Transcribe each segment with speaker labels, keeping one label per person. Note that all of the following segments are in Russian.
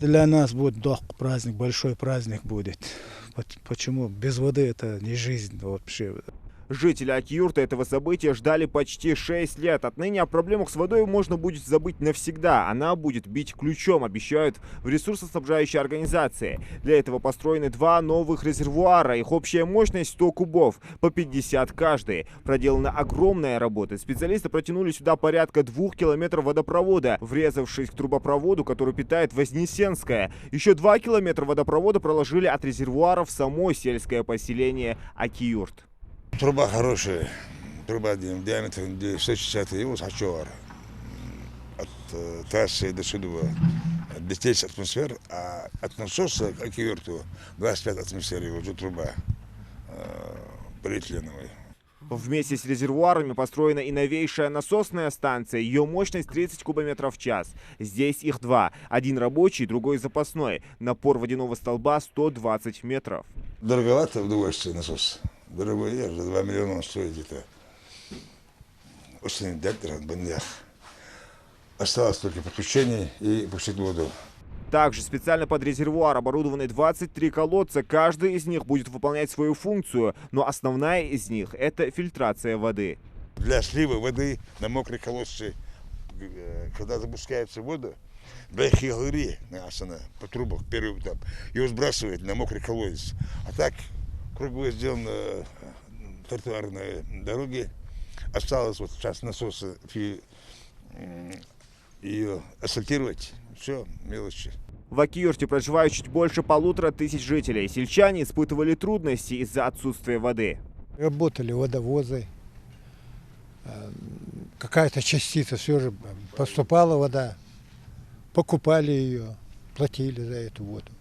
Speaker 1: Для нас будет праздник, большой праздник будет. Почему? Без воды это не жизнь вообще.
Speaker 2: Жители Аки-юрта этого события ждали почти 6 лет. Отныне о проблемах с водой можно будет забыть навсегда. Она будет бить ключом, обещают в ресурсоснабжающей организации. Для этого построены 2 новых резервуара. Их общая мощность 100 кубов, по 50 каждый. Проделана огромная работа. Специалисты протянули сюда порядка 2 километров водопровода, врезавшись к трубопроводу, который питает Вознесенское. Еще 2 километра водопровода проложили от резервуара в само сельское поселение Аки-юрт.
Speaker 3: Труба хорошая, труба диаметром 160 его сачевар. От трассы до сюда 10 атмосфер, а от насоса к Аки-юрту 25 атмосфер его же труба полиэтиленовая.
Speaker 2: Вместе с резервуарами построена и новейшая насосная станция. Ее мощность 30 кубометров в час. Здесь их 2. Один рабочий, другой запасной. Напор водяного столба 120 метров.
Speaker 3: Дороговато в удовольствие насос. Дорогой, за 2 миллиона он стоит где-то. Очень дектор, бандях. Осталось только подключение и пустить воду.
Speaker 2: Также специально под резервуар оборудованы 23 колодца. Каждый из них будет выполнять свою функцию, но основная из них – это фильтрация воды.
Speaker 3: Для слива воды на мокрой колодце, когда запускается вода, для хилыри по трубах первый этап, его сбрасывает на мокрый колодец. А так круговой сделан тротуарной дороги. Осталось вот сейчас насосы ее асфальтировать. Все, мелочи.
Speaker 2: В Аки-юрте проживают чуть больше 1500 жителей. Сельчане испытывали трудности из-за отсутствия воды.
Speaker 4: Работали водовозы. Какая-то частица все же поступала вода. Покупали ее, платили за эту воду.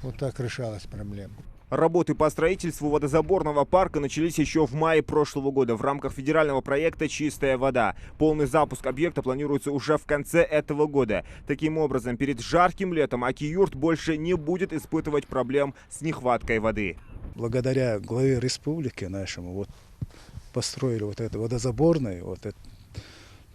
Speaker 4: Вот так решалась проблема.
Speaker 2: Работы по строительству водозаборного парка начались еще в мае прошлого года в рамках федерального проекта «Чистая вода». Полный запуск объекта планируется уже в конце этого года. Таким образом, перед жарким летом Аки-юрт больше не будет испытывать проблем с нехваткой воды.
Speaker 1: Благодаря главе республики нашему вот построили вот это водозаборное, вот это,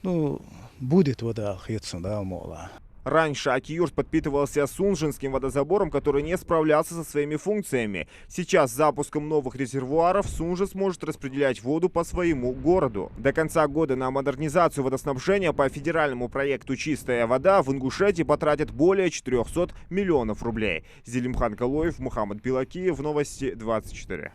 Speaker 1: ну, будет вода хитсу, да, мола.
Speaker 2: Раньше Аки-юрт подпитывался Сунжинским водозабором, который не справлялся со своими функциями. Сейчас с запуском новых резервуаров Сунжи сможет распределять воду по своему городу. До конца года на модернизацию водоснабжения по федеральному проекту «Чистая вода» в Ингушетии потратят более 400 миллионов рублей. Зелимхан Калоев, Мухаммад Билакиев, Новости 24.